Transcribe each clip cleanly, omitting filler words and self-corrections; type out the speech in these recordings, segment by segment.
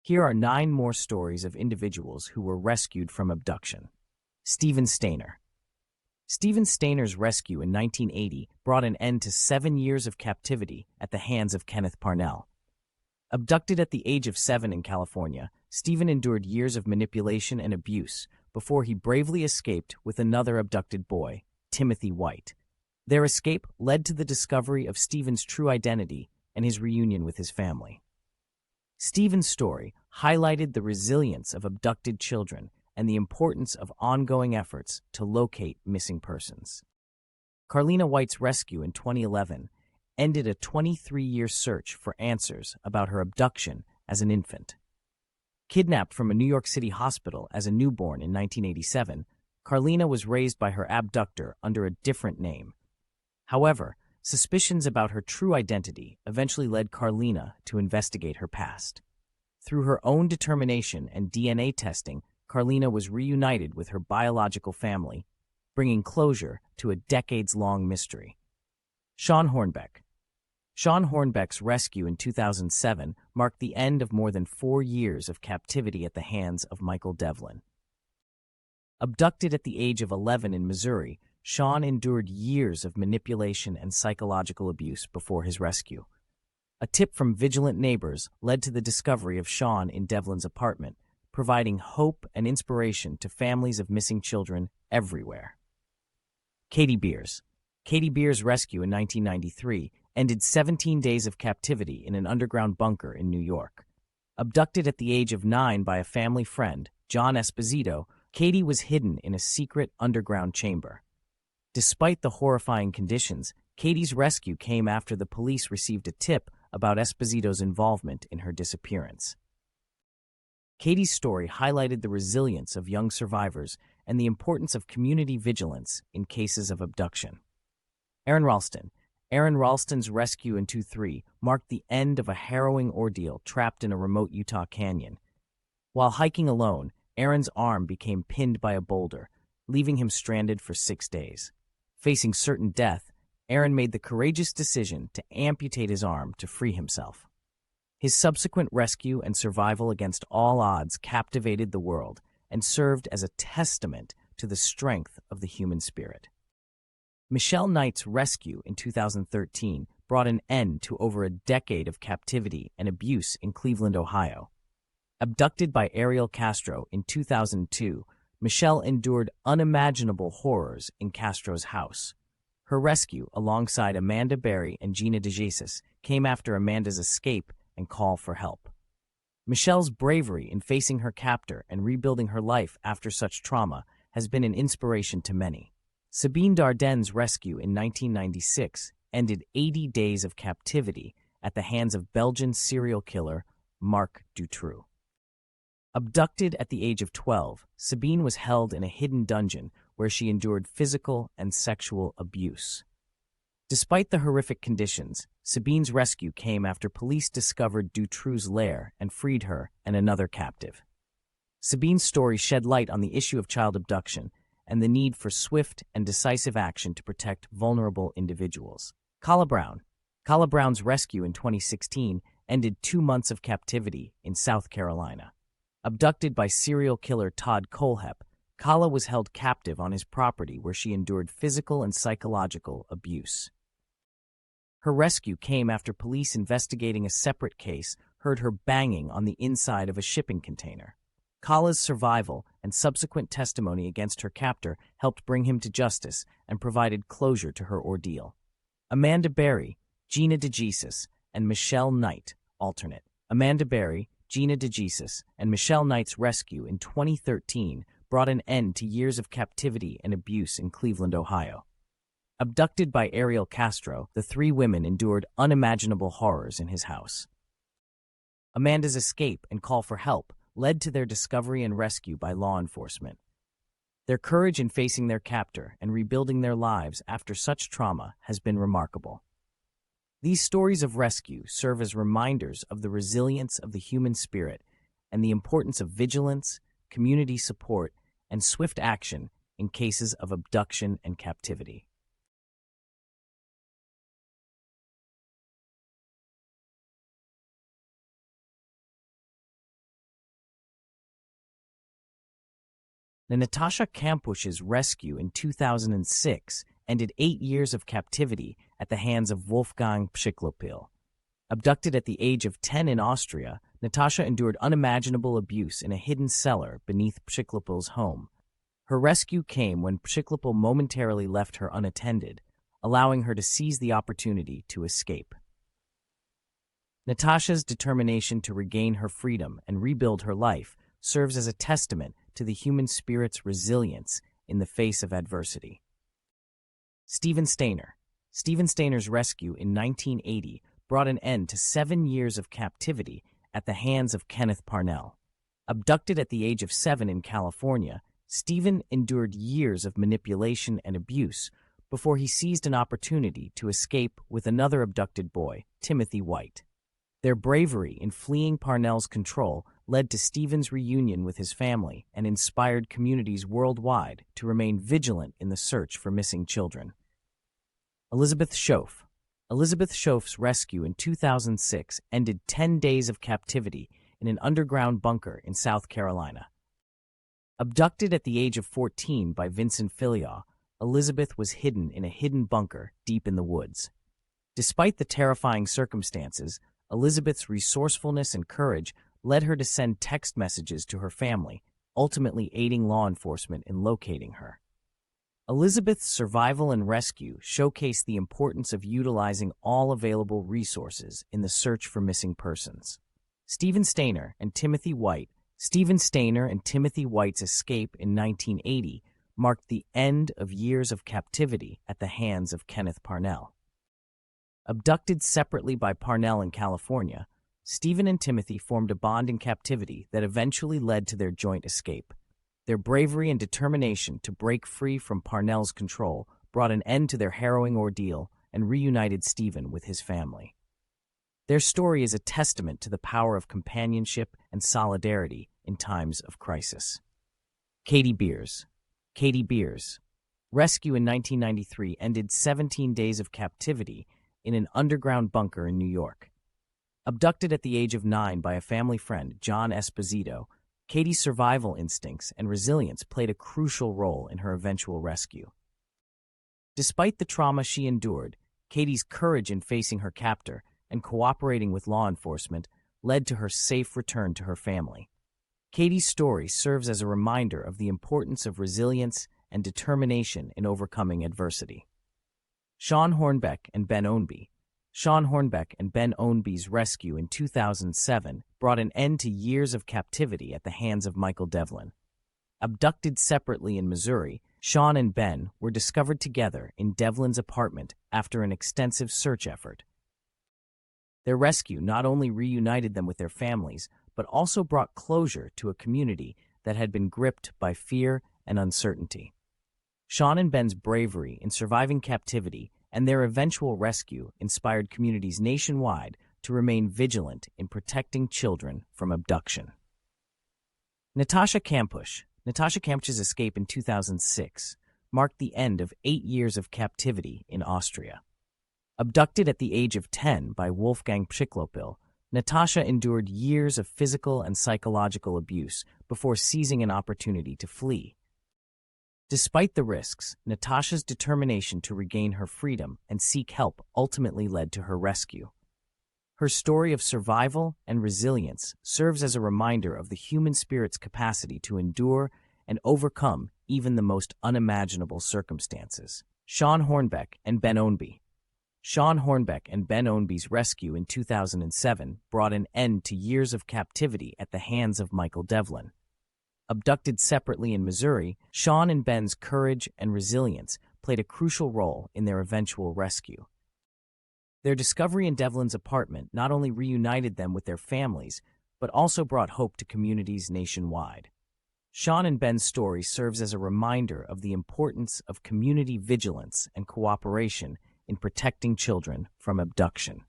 Here are 9 more stories of individuals who were rescued from abduction. Stephen Stainer. Stephen Stainer's rescue in 1980 brought an end to 7 years of captivity at the hands of Kenneth Parnell. Abducted at the age of 7 in California, Stephen endured years of manipulation and abuse before he bravely escaped with another abducted boy, Timothy White. Their escape led to the discovery of Stephen's true identity and his reunion with his family. Stephen's story highlighted the resilience of abducted children and the importance of ongoing efforts to locate missing persons. Carlina White's rescue in 2011 ended a 23-year search for answers about her abduction as an infant. Kidnapped from a New York City hospital as a newborn in 1987, Carlina was raised by her abductor under a different name. However, suspicions about her true identity eventually led Carlina to investigate her past. Through her own determination and DNA testing, Carlina was reunited with her biological family, bringing closure to a decades-long mystery. Sean Hornbeck. Sean Hornbeck's rescue in 2007 marked the end of more than 4 years of captivity at the hands of Michael Devlin. Abducted at the age of 11 in Missouri, Sean endured years of manipulation and psychological abuse before his rescue. A tip from vigilant neighbors led to the discovery of Sean in Devlin's apartment, providing hope and inspiration to families of missing children everywhere. Katie Beers. Katie Beers' rescue in 1993 ended 17 days of captivity in an underground bunker in New York. Abducted at the age of 9 by a family friend, John Esposito, Katie was hidden in a secret underground chamber. Despite the horrifying conditions, Katie's rescue came after the police received a tip about Esposito's involvement in her disappearance. Katie's story highlighted the resilience of young survivors and the importance of community vigilance in cases of abduction. Aaron Ralston. Aaron Ralston's rescue in 2003 marked the end of a harrowing ordeal trapped in a remote Utah canyon. While hiking alone, Aaron's arm became pinned by a boulder, leaving him stranded for 6 days. Facing certain death, Aaron made the courageous decision to amputate his arm to free himself. His subsequent rescue and survival against all odds captivated the world and served as a testament to the strength of the human spirit. Michelle Knight's rescue in 2013 brought an end to over a decade of captivity and abuse in Cleveland, Ohio. Abducted by Ariel Castro in 2002, Michelle endured unimaginable horrors in Castro's house. Her rescue, alongside Amanda Berry and Gina DeJesus, came after Amanda's escape and call for help. Michelle's bravery in facing her captor and rebuilding her life after such trauma has been an inspiration to many. Sabine Dardenne's rescue in 1996 ended 80 days of captivity at the hands of Belgian serial killer Marc Dutroux. Abducted at the age of 12, Sabine was held in a hidden dungeon where she endured physical and sexual abuse. Despite the horrific conditions, Sabine's rescue came after police discovered Dutroux's lair and freed her and another captive. Sabine's story shed light on the issue of child abduction and the need for swift and decisive action to protect vulnerable individuals. Kala Brown. Kala Brown's rescue in 2016 ended 2 months of captivity in South Carolina. Abducted by serial killer Todd Kohlhepp, Kala was held captive on his property where she endured physical and psychological abuse. Her rescue came after police investigating a separate case heard her banging on the inside of a shipping container. Kala's survival and subsequent testimony against her captor helped bring him to justice and provided closure to her ordeal. Amanda Berry, Gina DeJesus, and Michelle Knight, alternate. Amanda Berry, Gina DeJesus, and Michelle Knight's rescue in 2013 brought an end to years of captivity and abuse in Cleveland, Ohio. Abducted by Ariel Castro, the 3 women endured unimaginable horrors in his house. Amanda's escape and call for help led to their discovery and rescue by law enforcement. Their courage in facing their captor and rebuilding their lives after such trauma has been remarkable. These stories of rescue serve as reminders of the resilience of the human spirit and the importance of vigilance, community support, and swift action in cases of abduction and captivity. The Natasha Kampusch's rescue in 2006 ended 8 years of captivity at the hands of Wolfgang Pschicklopil. Abducted at the age of 10 in Austria, Natasha endured unimaginable abuse in a hidden cellar beneath Pschicklopil's home. Her rescue came when Pschicklopil momentarily left her unattended, allowing her to seize the opportunity to escape. Natasha's determination to regain her freedom and rebuild her life serves as a testament to the human spirit's resilience in the face of adversity. Stephen Stainer. Stephen Stainer's rescue in 1980 brought an end to 7 years of captivity at the hands of Kenneth Parnell. Abducted at the age of 7 in California, Stephen endured years of manipulation and abuse before he seized an opportunity to escape with another abducted boy, Timothy White. Their bravery in fleeing Parnell's control led to Stephen's reunion with his family and inspired communities worldwide to remain vigilant in the search for missing children. Elizabeth Shoaf. Elizabeth Shoaf's rescue in 2006 ended 10 days of captivity in an underground bunker in South Carolina. Abducted at the age of 14 by Vincent Filiaw, Elizabeth was hidden in a hidden bunker deep in the woods. Despite the terrifying circumstances, Elizabeth's resourcefulness and courage led her to send text messages to her family, ultimately aiding law enforcement in locating her. Elizabeth's survival and rescue showcased the importance of utilizing all available resources in the search for missing persons. Stephen Stainer and Timothy White. Stephen Stainer and Timothy White's escape in 1980 marked the end of years of captivity at the hands of Kenneth Parnell. Abducted separately by Parnell in California, Stephen and Timothy formed a bond in captivity that eventually led to their joint escape. Their bravery and determination to break free from Parnell's control brought an end to their harrowing ordeal and reunited Stephen with his family. Their story is a testament to the power of companionship and solidarity in times of crisis. Katie Beers. Katie Beers' rescue in 1993 ended 17 days of captivity in an underground bunker in New York. Abducted at the age of 9 by a family friend, John Esposito, Katie's survival instincts and resilience played a crucial role in her eventual rescue. Despite the trauma she endured, Katie's courage in facing her captor and cooperating with law enforcement led to her safe return to her family. Katie's story serves as a reminder of the importance of resilience and determination in overcoming adversity. Sean Hornbeck and Ben Ownby. Sean Hornbeck and Ben Ownby's rescue in 2007 brought an end to years of captivity at the hands of Michael Devlin. Abducted separately in Missouri, Sean and Ben were discovered together in Devlin's apartment after an extensive search effort. Their rescue not only reunited them with their families, but also brought closure to a community that had been gripped by fear and uncertainty. Sean and Ben's bravery in surviving captivity and their eventual rescue inspired communities nationwide to remain vigilant in protecting children from abduction. Natasha Kampusch. Natasha Kampusch's escape in 2006 marked the end of 8 years of captivity in Austria. Abducted at the age of 10 by Wolfgang Pschicklopil, Natasha endured years of physical and psychological abuse before seizing an opportunity to flee. Despite the risks, Natasha's determination to regain her freedom and seek help ultimately led to her rescue. Her story of survival and resilience serves as a reminder of the human spirit's capacity to endure and overcome even the most unimaginable circumstances. Sean Hornbeck and Ben Ownby. Sean Hornbeck and Ben Ownby's rescue in 2007 brought an end to years of captivity at the hands of Michael Devlin. Abducted separately in Missouri, Sean and Ben's courage and resilience played a crucial role in their eventual rescue. Their discovery in Devlin's apartment not only reunited them with their families, but also brought hope to communities nationwide. Sean and Ben's story serves as a reminder of the importance of community vigilance and cooperation in protecting children from abduction.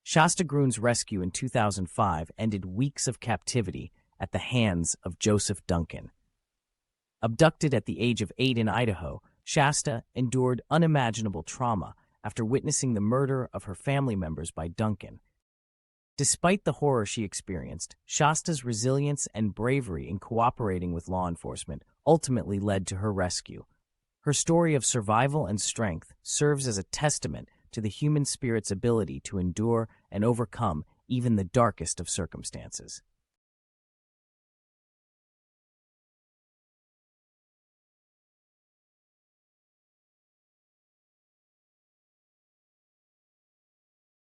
Shasta Gruen's rescue in 2005 ended weeks of captivity at the hands of Joseph Duncan. Abducted at the age of 8 in Idaho, Shasta endured unimaginable trauma after witnessing the murder of her family members by Duncan. Despite the horror she experienced, Shasta's resilience and bravery in cooperating with law enforcement ultimately led to her rescue. Her story of survival and strength serves as a testament to the human spirit's ability to endure and overcome even the darkest of circumstances.